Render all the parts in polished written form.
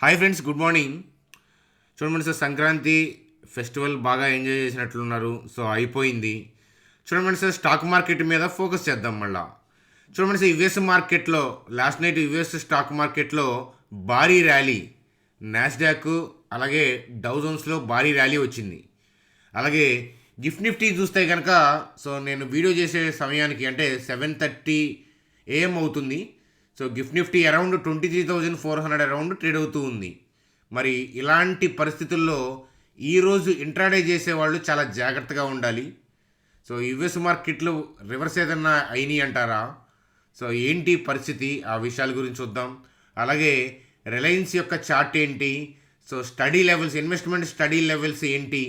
Hi friends, good morning. చూడండి sir, Sankranti festival బాగా enjoy చేసినట్లున్నారు. So అయిపోయింది. చూడండి సార్, స్టాక్ మార్కెట్ మీద ఫోకస్ చేద్దాం మళ్ళా. చూడండి సార్, యుఎస్ మార్కెట్లో లాస్ట్ నైట్ యుఎస్ స్టాక్ మార్కెట్లో భారీ ర్యాలీ, నాస్డాక్ అలాగే డౌ జోన్స్లో భారీ ర్యాలీ వచ్చింది. అలాగే గిఫ్ట్ నిఫ్టీ చూస్తే కనుక, సో నేను వీడియో చేసే సమయానికి అంటే 7:30 AM అవుతుంది. So gift Nifty around 23,400 around trade అవుతూ ఉంది. మరి ఇలాంటి పరిస్థితుల్లో ఈరోజు ఇంట్రాడే చేసేవాళ్ళు చాలా జాగ్రత్తగా ఉండాలి. సో యుఎస్ మార్కెట్లు రివర్స్ ఏదన్నా అయినాయి అంటారా? సో ఏంటి పరిస్థితి, ఆ విషయాల గురించి చూద్దాం. అలాగే రిలయన్స్ యొక్క చార్ట్ ఏంటి, so study levels, investment study levels ఏంటి,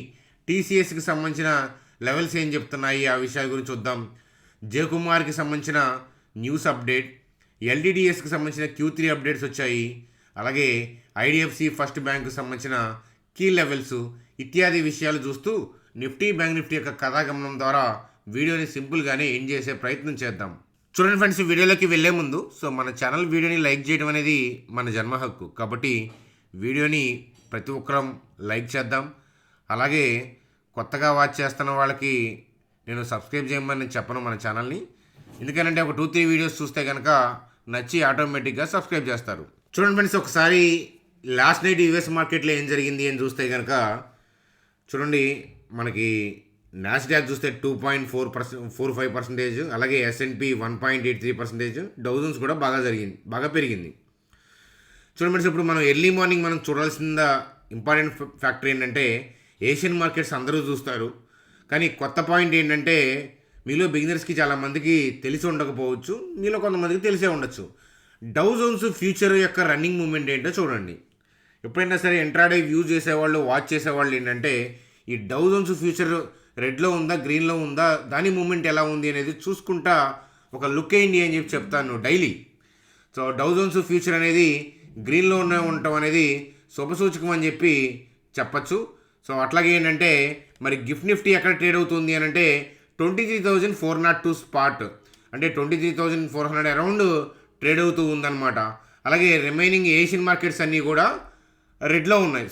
టీసీఎస్కి సంబంధించిన లెవెల్స్ ఏం చెప్తున్నాయి, ఆ విషయాల గురించి చూద్దాం. జయకుమార్కి సంబంధించిన న్యూస్ అప్డేట్, ఎల్డిడిఎస్కి సంబంధించిన Q3 అప్డేట్స్ వచ్చాయి. అలాగే ఐడిఎఫ్సి ఫస్ట్ బ్యాంకు సంబంధించిన కీ లెవెల్స్ ఇత్యాది విషయాలు చూస్తూ నిఫ్టీ బ్యాంక్ నిఫ్టీ యొక్క కథాగమనం ద్వారా వీడియోని సింపుల్గానే ఎండ్ చేసే ప్రయత్నం చేద్దాం. చూడండి ఫ్రెండ్స్, వీడియోలోకి వెళ్ళే ముందు సో మన ఛానల్ వీడియోని లైక్ చేయడం అనేది మన జన్మ హక్కు. కాబట్టి వీడియోని ప్రతి ఒక్కరం లైక్ చేద్దాం. అలాగే కొత్తగా వాచ్ చేస్తున్న వాళ్ళకి నేను సబ్స్క్రైబ్ చేయమని చెప్పను మన ఛానల్ని. ఎందుకంటే ఒక 2-3 వీడియోస్ చూస్తే కనుక నచ్చి ఆటోమేటిక్గా సబ్స్క్రైబ్ చేస్తారు. చూడండి ఫ్రెండ్స్, ఒకసారి లాస్ట్ నైట్ యుఎస్ మార్కెట్లో ఏం జరిగింది అని చూస్తే కనుక చూడండి, మనకి నాస్డాక్ చూస్తే 2.45%, అలాగే S&P 1.83%, డౌ జోన్స్ కూడా బాగా పెరిగింది. చూడండి ఫ్రెండ్స్, ఇప్పుడు మనం ఎర్లీ మార్నింగ్ మనం చూడాల్సిన ఇంపార్టెంట్ ఫ్యాక్టర్ ఏంటంటే, ఏషియన్ మార్కెట్స్ అందరూ చూస్తారు. కానీ కొత్త పాయింట్ ఏంటంటే, మీలో బిగినర్స్కి చాలామందికి తెలిసి ఉండకపోవచ్చు, మీలో కొంతమందికి తెలిసే ఉండొచ్చు. డౌ జోన్స్ ఫ్యూచర్ యొక్క రన్నింగ్ మూమెంట్ ఏంటో చూడండి. ఎప్పుడైనా సరే ఇంట్రాడే వ్యూ చేసేవాళ్ళు, వాచ్ చేసేవాళ్ళు ఏంటంటే, ఈ డౌ జోన్స్ ఫ్యూచర్ రెడ్లో ఉందా, గ్రీన్లో ఉందా, దాని మూమెంట్ ఎలా ఉంది అనేది చూసుకుంటా ఒక లుక్ వేయండి అని చెప్తాను daily. So Dow Jones future అనేది గ్రీన్లోనే ఉండటం అనేది శుభసూచకం అని చెప్పచ్చు. సో అట్లాగే ఏంటంటే, మరి గిఫ్ట్ నిఫ్టీ ఎక్కడ ట్రేడ్ అవుతుంది అని అంటే 23,402 స్పాట్, అంటే 23,400 అరౌండ్ ట్రేడ్ అవుతూ ఉందన్నమాట. అలాగే రిమైనింగ్ ఏషియన్ మార్కెట్స్ అన్నీ కూడా రెడ్లో ఉన్నాయి.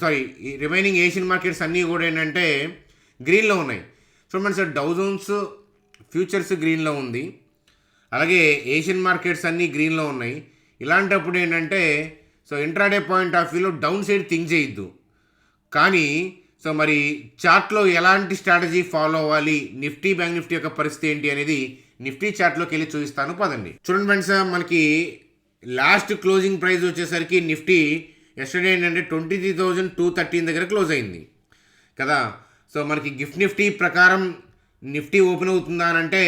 రిమైనింగ్ ఏషియన్ మార్కెట్స్ అన్నీ కూడా ఏంటంటే గ్రీన్లో ఉన్నాయి. చూడండి సార్, డౌ జోన్స్ ఫ్యూచర్స్ గ్రీన్లో ఉంది, అలాగే ఏషియన్ మార్కెట్స్ అన్నీ గ్రీన్లో ఉన్నాయి. ఇలాంటప్పుడు ఏంటంటే, సో ఇంట్రాడే పాయింట్ ఆఫ్ వ్యూలో డౌన్ సైడ్ థింక్ చేయొద్దు. కానీ సో మరి చార్ట్లో ఎలాంటి స్ట్రాటజీ ఫాలో అవ్వాలి, నిఫ్టీ బ్యాంక్ నిఫ్టీ యొక్క పరిస్థితి ఏంటి అనేది నిఫ్టీ చార్ట్లోకి వెళ్ళి చూపిస్తాను, పదండి. చూడండి ఫ్రెండ్స్, మనకి లాస్ట్ క్లోజింగ్ ప్రైస్ వచ్చేసరికి నిఫ్టీ ఎస్టర్డే ఏంటంటే 23,213 దగ్గర క్లోజ్ అయింది కదా. సో మనకి గిఫ్ట్ నిఫ్టీ ప్రకారం నిఫ్టీ ఓపెన్ అవుతుందా అని అంటే,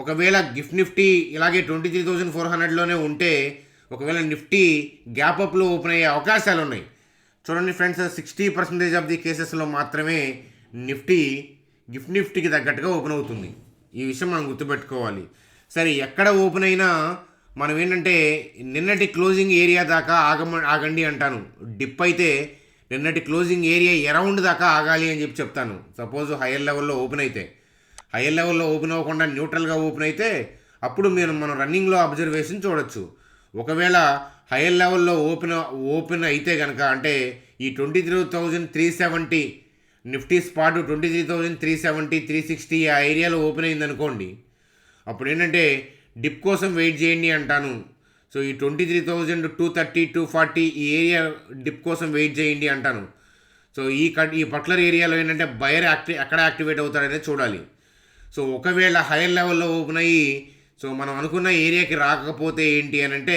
ఒకవేళ గిఫ్ట్ నిఫ్టీ ఇలాగే 23,400లోనే ఉంటే, ఒకవేళ నిఫ్టీ గ్యాప్ అప్లో ఓపెన్ అయ్యే అవకాశాలు ఉన్నాయి. చూడండి ఫ్రెండ్స్, 60% ఆఫ్ ది కేసెస్లో మాత్రమే గిఫ్ట్ నిఫ్టీకి తగ్గట్టుగా ఓపెన్ అవుతుంది. ఈ విషయం మనం గుర్తుపెట్టుకోవాలి. సరే, ఎక్కడ ఓపెన్ అయినా మనం ఏంటంటే నిన్నటి క్లోజింగ్ ఏరియా దాకా ఆగండి అంటాను. డిప్ అయితే నిన్నటి క్లోజింగ్ ఏరియా అరౌండ్ దాకా ఆగాలి అని చెప్తాను. సపోజ్ హైయర్ లెవెల్లో ఓపెన్ అయితే, హైయర్ లెవెల్లో ఓపెన్ అవ్వకుండా న్యూట్రల్గా ఓపెన్ అయితే అప్పుడు మనం రన్నింగ్లో అబ్జర్వేషన్ చూడొచ్చు. ఒకవేళ హైయర్ లెవెల్లో ఓపెన్ అయితే కనుక, అంటే ఈ 23,370 నిఫ్టీ స్పాట్ 23,370, 360 ఆ ఏరియాలో ఓపెన్ అయిందనుకోండి, అప్పుడు ఏంటంటే డిప్ కోసం వెయిట్ చేయండి అంటాను. సో ఈ 23,230, 240 ఈ ఏరియా డిప్ కోసం వెయిట్ చేయండి అంటాను. సో ఈ పర్టికులర్ ఏరియాలో ఏంటంటే బయర్ ఎక్కడ యాక్టివేట్ అవుతాడనేది చూడాలి. సో ఒకవేళ హైయర్ లెవెల్లో ఓపెన్ అయ్యి సో మనం అనుకున్న ఏరియాకి రాకపోతే ఏంటి అని అంటే,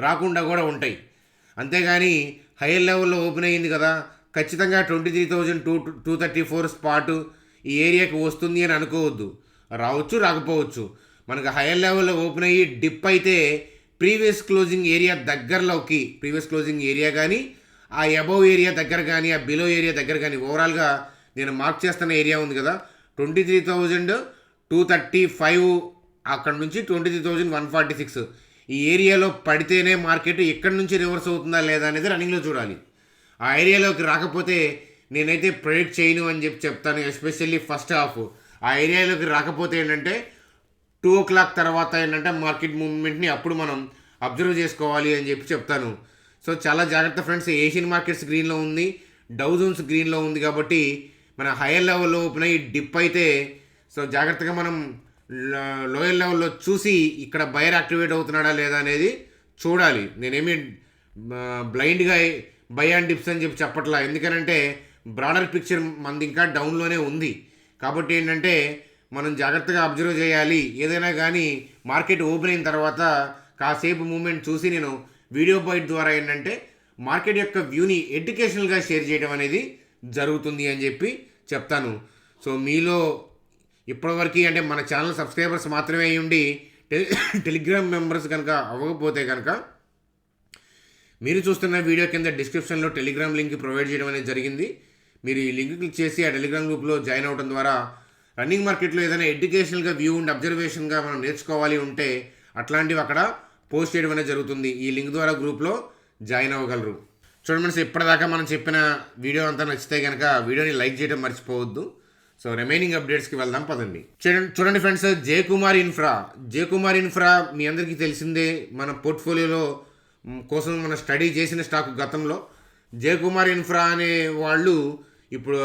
రాకుండా కూడా ఉంటాయి. అంతేగాని హైయర్ లెవెల్లో ఓపెన్ అయ్యింది కదా, ఖచ్చితంగా 23,234 స్పాట్ ఈ ఏరియాకి వస్తుంది అని అనుకోవద్దు. రావచ్చు, రాకపోవచ్చు. మనకు హైయర్ లెవెల్లో ఓపెన్ అయ్యి డిప్ అయితే ప్రీవియస్ క్లోజింగ్ ఏరియా కానీ, ఆ అబవ్ ఏరియా దగ్గర కానీ, ఆ బిలో ఏరియా దగ్గర కానీ, ఓవరాల్గా నేను మార్క్ చేస్తున్న ఏరియా ఉంది కదా 23,235, అక్కడ నుంచి 23,146 ఈ ఏరియాలో పడితేనే మార్కెట్ ఎక్కడి నుంచి రివర్స్ అవుతుందా లేదా అనేది రన్నింగ్లో చూడాలి. ఆ ఏరియాలోకి రాకపోతే నేనైతే ప్రెడిక్ట్ చేయను అని చెప్తాను. ఎస్పెషల్లీ ఫస్ట్ హాఫ్ ఆ ఏరియాలోకి రాకపోతే ఏంటంటే 2 o'clock తర్వాత ఏంటంటే మార్కెట్ మూవ్మెంట్ని అప్పుడు మనం అబ్జర్వ్ చేసుకోవాలి అని చెప్తాను. సో చాలా జాగ్రత్త ఫ్రెండ్స్. ఏషియన్ మార్కెట్స్ గ్రీన్లో ఉంది, డౌ జోన్స్ గ్రీన్లో ఉంది. కాబట్టి మన హైయర్ లెవెల్లో ఓపెన్ అయ్యి డిప్ అయితే సో జాగ్రత్తగా మనం లోయర్ లెవెల్లో చూసి ఇక్కడ బయర్ యాక్టివేట్ అవుతున్నాడా లేదా అనేది చూడాలి. నేనేమి బ్లైండ్గా బై అండ్ డిప్స్ అని చెప్పి చెప్పట్లా. ఎందుకనంటే బ్రాడర్ పిక్చర్ మనది ఇంకా డౌన్లోనే ఉంది. కాబట్టి ఏంటంటే మనం జాగ్రత్తగా అబ్జర్వ్ చేయాలి. ఏదైనా కానీ మార్కెట్ ఓపెన్ అయిన తర్వాత కాసేపు మూమెంట్ చూసి నేను వీడియో బైట్ ద్వారా ఏంటంటే మార్కెట్ యొక్క వ్యూని ఎడ్యుకేషనల్గా షేర్ చేయడం అనేది జరుగుతుంది అని చెప్పి చెప్తాను. సో మీలో ఇప్పటివరకు అంటే మన ఛానల్ సబ్స్క్రైబర్స్ మాత్రమే అయ్యి ఉండి టెలిగ్రామ్ మెంబర్స్ కనుక అవ్వకపోతే కనుక మీరు చూస్తున్న వీడియో కింద డిస్క్రిప్షన్లో టెలిగ్రామ్ లింక్ ప్రొవైడ్ చేయడం అనేది జరిగింది. మీరు ఈ లింక్ క్లిక్ చేసి ఆ టెలిగ్రామ్ గ్రూప్లో జాయిన్ అవ్వడం ద్వారా రన్నింగ్ మార్కెట్లో ఏదైనా ఎడ్యుకేషనల్గా వ్యూ అండ్ అబ్జర్వేషన్గా మనం నేర్చుకోవాలి ఉంటే అట్లాంటివి అక్కడ పోస్ట్ చేయడం అనేది జరుగుతుంది. ఈ లింక్ ద్వారా గ్రూప్లో జాయిన్ అవ్వగలరు. చూడండి ఫ్రెండ్స్, ఇప్పటిదాకా మనం చెప్పిన వీడియో అంతా నచ్చితే కనుక వీడియోని లైక్ చేయడం మర్చిపోవద్దు. సో రిమైనింగ్ అప్డేట్స్కి వెళ్దాం పదండి. చూడండి ఫ్రెండ్స్, జయకుమార్ ఇన్ఫ్రా మీ అందరికీ తెలిసిందే. మన పోర్ట్ఫోలియోలో కోసం మనం స్టడీ చేసిన స్టాక్ గతంలో. జయకుమార్ ఇన్ఫ్రా అనే వాళ్ళు ఇప్పుడు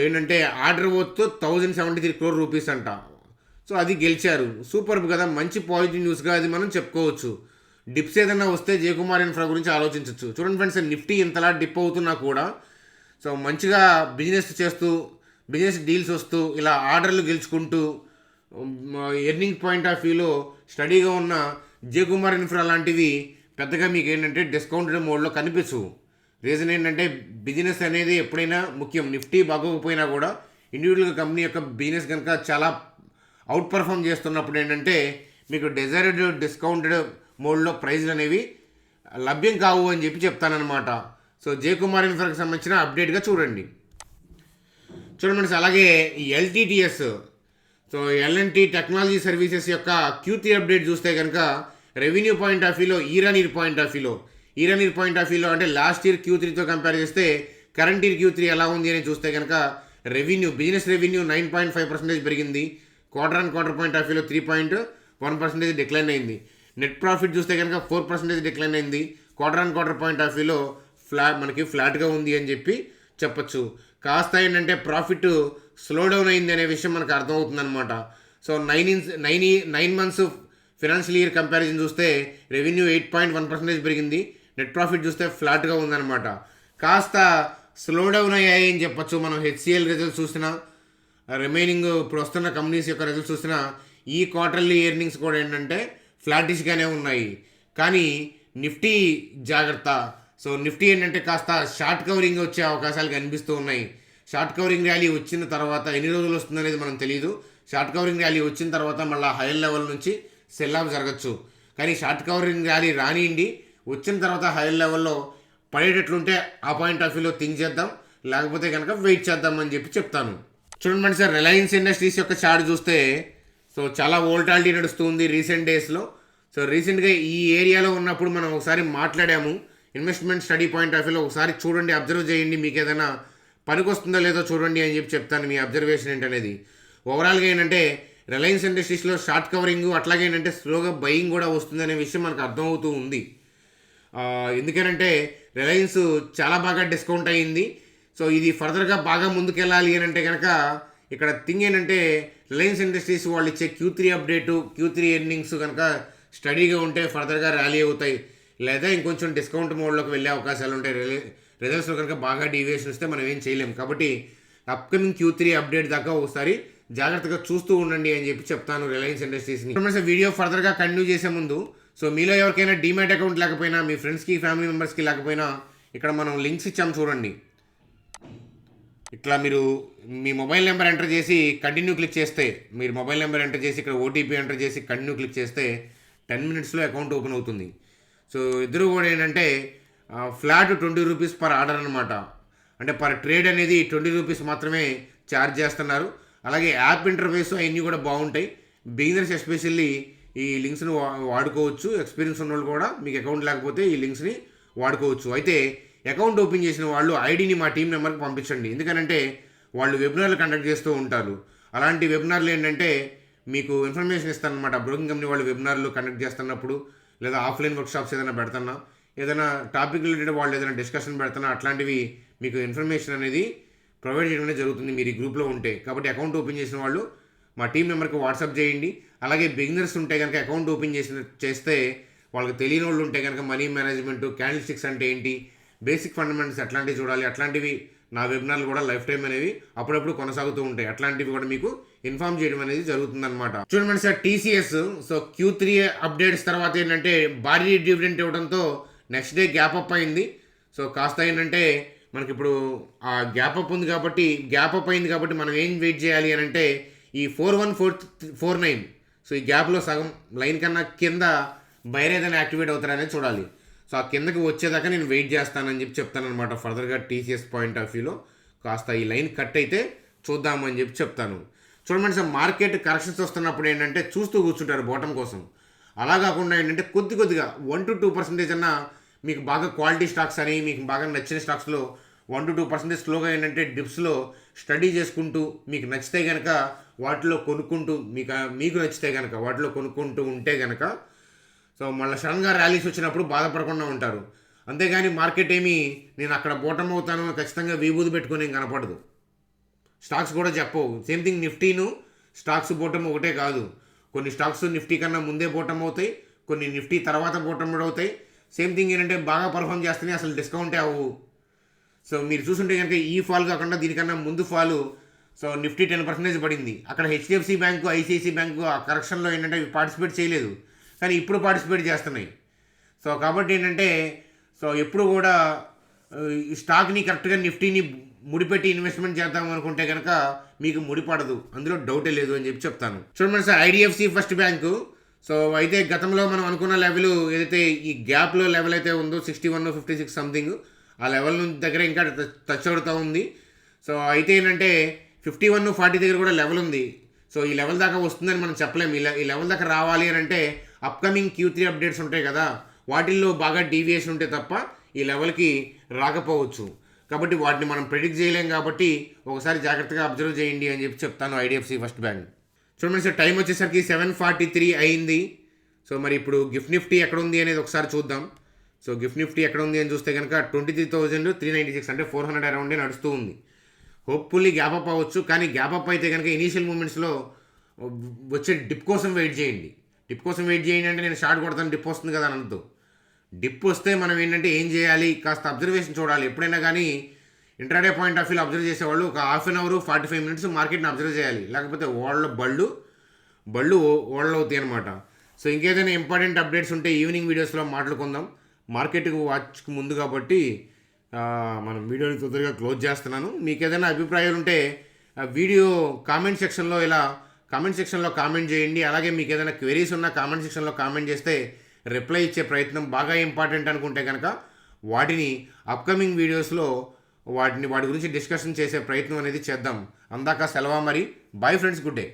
ఏంటంటే ఆర్డర్ వర్త్ 1073 crore రూపీస్ అంట. సో అది గెలిచారు. సూపర్ కదా, మంచి పాజిటివ్ న్యూస్గా అది మనం చెప్పుకోవచ్చు. డిప్స్ ఏదైనా వస్తే జయకుమార్ ఇన్ఫ్రా గురించి ఆలోచించవచ్చు. చూడండి ఫ్రెండ్స్, నిఫ్టీ ఇంతలా డిప్ అవుతున్నా కూడా సో మంచిగా బిజినెస్ డీల్స్ వస్తూ ఇలా ఆర్డర్లు గెలుచుకుంటూ ఎర్నింగ్ పాయింట్ ఆఫ్ వ్యూలో స్టడీగా ఉన్న జయకుమార్ ఇన్ఫ్రా లాంటివి పెద్దగా మీకు ఏంటంటే డిస్కౌంటెడ్ మోడ్లో కనిపించవు. రీజన్ ఏంటంటే బిజినెస్ అనేది ఎప్పుడైనా ముఖ్యం. నిఫ్టీ బాగోకపోయినా కూడా ఇండివిజువల్ కంపెనీ యొక్క బిజినెస్ కనుక చాలా అవుట్ పర్ఫామ్ చేస్తున్నప్పుడు ఏంటంటే మీకు డిజైర్డ్ డిస్కౌంటెడ్ మోడ్లో ప్రైజ్లు అనేవి లభ్యం కావు అని చెప్పి చెప్తానమాట. సో జయకుమార్ ఇన్ఫ్రాకి సంబంధించిన అప్డేట్గా చూడండి ఫ్రెండ్స్. అలాగే LTTS so LNT technology services యొక్క Q3 అప్డేట్ చూస్తే కనుక రెవెన్యూ పాయింట్ ఆఫ్ వ్యూలో ఈరానీర్ పాయింట్ ఆఫ్ వ్యూలో అంటే లాస్ట్ ఇయర్ Q3తో కంపేర్ చేస్తే కరెంట్ ఇయర్ Q3 ఎలా ఉంది అని చూస్తే కనుక బిజినెస్ రెవెన్యూ 9.5% పెరిగింది. క్వార్టర్ పాయింట్ ఆఫ్ వ్యూలో 3.1% డిక్లైన్ అయింది. నెట్ ప్రాఫిట్ చూస్తే కనుక 4% డిక్లైన్ అయింది. క్వార్టర్ పాయింట్ ఆఫ్ వ్యూలో మనకి ఫ్లాట్గా ఉంది అని చెప్పి చెప్పచ్చు. కాస్త ఏంటంటే ప్రాఫిట్ స్లో డౌన్ అయింది అనే విషయం మనకు అర్థమవుతుంది అనమాట. So 9 months financial year comparison చూస్తే రెవెన్యూ 8.1% పెరిగింది. నెట్ ప్రాఫిట్ చూస్తే ఫ్లాట్గా ఉందన్నమాట. కాస్త స్లో డౌన్ అయ్యాయి అని చెప్పచ్చు. మనం HCL రిజల్ట్స్ చూసినా రిమైనింగ్ ఇప్పుడు వస్తున్న కంపెనీస్ యొక్క రిజల్ట్స్ చూసినా ఈ క్వార్టర్లీ ఎర్నింగ్స్ కూడా ఏంటంటే ఫ్లాటిష్గానే ఉన్నాయి. కానీ నిఫ్టీ జాగ్రత్త. సో నిఫ్టీ ఏంటంటే కాస్త షార్ట్ కవరింగ్ వచ్చే అవకాశాలు కనిపిస్తూ ఉన్నాయి. షార్ట్ కవరింగ్ ర్యాలీ వచ్చిన తర్వాత ఎన్ని రోజులు వస్తుందనేది మనం తెలియదు. షార్ట్ కవరింగ్ ర్యాలీ వచ్చిన తర్వాత మళ్ళీ హైయర్ లెవెల్ నుంచి సెల్ ఆఫ్ జరగచ్చు. కానీ షార్ట్ కవరింగ్ ర్యాలీ రానియండి, వచ్చిన తర్వాత హైయర్ లెవెల్లో పడేటట్లుంటే ఆ పాయింట్ ఆఫ్ వ్యూలో థింక్ చేద్దాం, లేకపోతే కనుక వెయిట్ చేద్దాం అని చెప్పి చెప్తాను. చూడండి సార్, రిలయన్స్ ఇండస్ట్రీస్ యొక్క చార్ట్ చూస్తే సో చాలా వోల్టాలిటీ నడుస్తుంది రీసెంట్ డేస్లో. సో రీసెంట్గా ఈ ఏరియాలో ఉన్నప్పుడు మనం ఒకసారి మాట్లాడాము. ఇన్వెస్ట్మెంట్ స్టడీ పాయింట్ ఆఫ్ వ్యూలో ఒకసారి చూడండి, అబ్జర్వ్ చేయండి, మీకు ఏదైనా పనికొస్తుందో లేదో చూడండి అని చెప్పి చెప్తాను. మీ అబ్జర్వేషన్ ఏంటనేది ఓవరాల్గా ఏంటంటే రిలయన్స్ ఇండస్ట్రీస్లో షార్ట్ కవరింగ్ అట్లాగే ఏంటంటే స్లోగా బయింగ్ కూడా వస్తుంది అనే విషయం మనకు అర్థమవుతూ ఉంది. ఎందుకనంటే రిలయన్స్ చాలా బాగా డిస్కౌంట్ అయ్యింది. సో ఇది ఫర్దర్గా బాగా ముందుకెళ్ళాలి అని అంటే కనుక ఇక్కడ థింగ్ ఏంటంటే రిలయన్స్ ఇండస్ట్రీస్ వాళ్ళు ఇచ్చే Q3 ఎర్నింగ్స్ కనుక స్టడీగా ఉంటే ఫర్దర్గా ర్యాలీ అవుతాయి, లేదా ఇంకొంచెం డిస్కౌంట్ మోడ్లోకి వెళ్ళే అవకాశాలు ఉంటాయి. రిజల్ట్స్లో కనుక బాగా డీవియేషన్ వస్తే మనం ఏం చేయలేము. కాబట్టి అప్కమింగ్ Q3 అప్డేట్ దాకా ఒకసారి జాగ్రత్తగా చూస్తూ ఉండండి అని చెప్పి చెప్తాను రిలయన్స్ ఇండస్ట్రీస్ని. వీడియో ఫర్దర్గా కంటిన్యూ చేసే ముందు సో మీలో ఎవరికైనా డీమ్యాట్ అకౌంట్ లేకపోయినా, మీ ఫ్రెండ్స్కి ఫ్యామిలీ మెంబర్స్కి లేకపోయినా ఇక్కడ మనం లింక్స్ ఇచ్చాము చూడండి. ఇట్లా మీరు మీ మొబైల్ నెంబర్ ఎంటర్ చేసి కంటిన్యూ క్లిక్ చేస్తే, మీరు మొబైల్ నెంబర్ ఎంటర్ చేసి ఇక్కడ OTP ఎంటర్ చేసి కంటిన్యూ క్లిక్ చేస్తే 10 minutesలో అకౌంట్ ఓపెన్ అవుతుంది. సో ఇద్దరు కూడా ఏంటంటే ఫ్లాట్ 20 rupees పర్ ఆర్డర్ అనమాట. అంటే పర్ ట్రేడ్ అనేది 20 rupees మాత్రమే ఛార్జ్ చేస్తున్నారు. అలాగే యాప్ ఇంటర్ఫేస్ అవన్నీ కూడా బాగుంటాయి. బిగినర్స్ ఎస్పెషల్లీ ఈ లింక్స్ని వాడుకోవచ్చు. ఎక్స్పీరియన్స్ ఉన్న వాళ్ళు కూడా మీకు అకౌంట్ లేకపోతే ఈ లింక్స్ని వాడుకోవచ్చు. అయితే అకౌంట్ ఓపెన్ చేసిన వాళ్ళు ఐడిని మా టీం నెంబర్కి పంపించండి. ఎందుకంటే వాళ్ళు వెబినార్లు కండక్ట్ చేస్తూ ఉంటారు. అలాంటి వెబినార్లు ఏంటంటే మీకు ఇన్ఫర్మేషన్ ఇస్తారనమాట. బ్రోకింగ్ కంపెనీ వాళ్ళు వెబినార్లు కండక్ట్ చేస్తున్నప్పుడు లేదా ఆఫ్లైన్ వర్క్షాప్స్ ఏదైనా పెడుతున్నా ఏదైనా టాపిక్ రిలేటెడ్ వాళ్ళు ఏదైనా డిస్కషన్ పెడుతున్నా అట్లాంటివి మీకు ఇన్ఫర్మేషన్ అనేది ప్రొవైడ్ చేయడం అనేది జరుగుతుంది మీరు ఈ గ్రూప్లో ఉంటే. కాబట్టి అకౌంట్ ఓపెన్ చేసిన వాళ్ళు మా టీం మెంబర్కి వాట్సాప్ చేయండి. అలాగే బిగినర్స్ ఉంటే కనుక అకౌంట్ ఓపెన్ చేస్తే వాళ్ళకి తెలియని వాళ్ళు ఉంటే కనుక మనీ మేనేజ్మెంట్, క్యాండిల్ స్టిక్స్ అంటే ఏంటి, బేసిక్ ఫండమెంటల్స్ ఎట్లాంటివి చూడాలి, అట్లాంటివి నా వెబినార్లు కూడా లైఫ్ టైం అనేవి అప్పుడప్పుడు కొనసాగుతూ ఉంటాయి. అట్లాంటివి కూడా మీకు ఇన్ఫార్మ్ చేయడం అనేది జరుగుతుందన్నమాట. చూడండి sir, TCS so Q3 updates తర్వాత ఏంటంటే భారీ డివిడెంట్ ఇవ్వడంతో నెక్స్ట్ డే గ్యాప్ అప్ అయింది. సో కాస్త ఏంటంటే మనకి ఇప్పుడు ఆ గ్యాప్ అప్ ఉంది కాబట్టి అయింది కాబట్టి మనం ఏం వెయిట్ చేయాలి అని అంటే ఈ 41449 సో ఈ గ్యాప్లో సగం లైన్ కన్నా కింద బయర్ ఏదైనా యాక్టివేట్ అవుతారనేది చూడాలి. సో ఆ కిందకి వచ్చేదాకా నేను వెయిట్ చేస్తానని చెప్తాను అనమాట. ఫర్దర్గా టీసీఎస్ పాయింట్ ఆఫ్ వ్యూలో కాస్త ఈ లైన్ కట్ అయితే చూద్దామని చెప్తాను. చూడండి సార్, మార్కెట్ కరెక్షన్స్ వస్తున్నప్పుడు ఏంటంటే చూస్తూ కూర్చుంటారు బాటమ్ కోసం. అలా కాకుండా ఏంటంటే కొద్దిగా 1 to 2% అన్నా మీకు బాగా క్వాలిటీ స్టాక్స్ అని మీకు బాగా నచ్చిన స్టాక్స్లో 1 to 2% స్లోగా ఏంటంటే డిప్స్లో స్టడీ చేసుకుంటూ మీకు నచ్చితే కనుక వాటిలో కొనుక్కుంటూ మీకు నచ్చితే కనుక వాటిలో కొనుక్కుంటూ ఉంటే కనుక సో మళ్ళీ సడన్గా ర్యాలీస్ వచ్చినప్పుడు బాధపడకుండా ఉంటారు. అంతేగాని మార్కెట్ ఏమీ నేను అక్కడ బోటమ్ అవుతాను ఖచ్చితంగా విభూది పెట్టుకొని ఏం కనపడదు. స్టాక్స్ కూడా చెప్పవు. సేమ్ థింగ్ నిఫ్టీను స్టాక్స్ బోటమ్ ఒకటే కాదు. కొన్ని స్టాక్స్ నిఫ్టీ కన్నా ముందే బోటమ్ అవుతాయి, కొన్ని నిఫ్టీ తర్వాత బోటమ్ అవుతాయి. సేమ్ థింగ్ ఏంటంటే బాగా పర్ఫామ్ చేస్తేనే అసలు డిస్కౌంటే అవ్వవు. సో మీరు చూసుంటే కనుక ఈ ఫాల్ కాకుండా దీనికన్నా ముందు ఫాలు సో నిఫ్టీ 10% పడింది. అక్కడ హెచ్డిఎఫ్సి బ్యాంకు, ఐసిఐసి బ్యాంకు ఆ కరెక్షన్లో ఏంటంటే పార్టిసిపేట్ చేయలేదు, కానీ ఇప్పుడు పార్టిసిపేట్ చేస్తున్నాయి. సో కాబట్టి ఏంటంటే సో ఎప్పుడు కూడా ఈ స్టాక్ని కరెక్ట్గా నిఫ్టీని ముడిపెట్టి ఇన్వెస్ట్మెంట్ చేద్దాం అనుకుంటే కనుక మీకు ముడిపడదు, అందులో డౌటే లేదు అని చెప్తాను. చూడండి sir, IDFC first bank so అయితే గతంలో మనం అనుకున్న లెవెల్ ఏదైతే ఈ గ్యాప్లో లెవెల్ అయితే ఉందో 61, 56 సంథింగ్ ఆ లెవెల్ దగ్గర ఇంకా టచ్ అవుతూ ఉంది. సో అయితే ఏంటంటే 51, 40 దగ్గర కూడా లెవెల్ ఉంది. సో ఈ లెవెల్ దాకా వస్తుందని మనం చెప్పలేము. ఈ లెవెల్ దాకా రావాలి అని అంటే అప్కమింగ్ Q3 అప్డేట్స్ ఉంటాయి కదా, వాటిల్లో బాగా డీవియేషన్ ఉంటే తప్ప ఈ లెవెల్కి రాకపోవచ్చు. కాబట్టి వాటిని మనం ప్రెడిక్ట్ చేయలేం. కాబట్టి ఒకసారి జాగ్రత్తగా అబ్జర్వ్ చేయండి అని చెప్తాను ఐడిఎఫ్సి ఫస్ట్ బ్యాంక్. చూడండి సార్, టైం వచ్చేసరికి 7:43 అయింది. సో మరి ఇప్పుడు గిఫ్ట్ నిఫ్టీ ఎక్కడ ఉంది అనేది ఒకసారి చూద్దాం. సో గిఫ్ట్ నిఫ్టీ ఎక్కడ ఉంది అని చూస్తే కనుక 23,396 అంటే 400 అరౌండే నడుస్తూ ఉంది. హోప్ఫుల్లీ గ్యాప్ అప్ అవ్వచ్చు, కానీ గ్యాప్ అప్ అయితే కనుక ఇనీషియల్ మూమెంట్స్లో వచ్చే డిప్ కోసం వెయిట్ చేయండి. డిప్ కోసం వెయిట్ చేయండి అంటే నేను షార్ట్ కొడతాను డిప్ వస్తుంది కదా అని అనద్దు. డిప్ వస్తే మనం ఏంటంటే ఏం చేయాలి, కాస్త అబ్జర్వేషన్ చూడాలి. ఎప్పుడైనా కానీ ఇంట్రాడే పాయింట్ ఆఫ్ వ్యూలో అబ్జర్వ్ చేసేవాళ్ళు ఒక హాఫ్ అన్ అవర్ 45 మినిట్స్ మార్కెట్ని అబ్జర్వ్ చేయాలి, లేకపోతే బళ్ళు ఓళ్ళు అవుతాయి అనమాట. సో ఇంకేదైనా ఇంపార్టెంట్ అప్డేట్స్ ఉంటే ఈవినింగ్ వీడియోస్లో మాట్లాడుకుందాం. మార్కెట్కి వాచ్కి ముందు కాబట్టి మనం వీడియోని తొందరగా క్లోజ్ చేస్తున్నాను. మీకు ఏదైనా అభిప్రాయాలు ఉంటే వీడియో కామెంట్ సెక్షన్లో కామెంట్ చేయండి. అలాగే మీకు ఏదైనా క్వెరీస్ ఉన్నా కామెంట్ సెక్షన్లో కామెంట్ చేస్తే రిప్లై ఇచ్చే ప్రయత్నం, బాగా ఇంపార్టెంట్ అనుకుంటే కనుక వాటిని అప్కమింగ్ వీడియోస్లో వాటి గురించి డిస్కషన్ చేసే ప్రయత్నం అనేది చేద్దాం. అందాక సెలవు మరి. Bye friends, good day.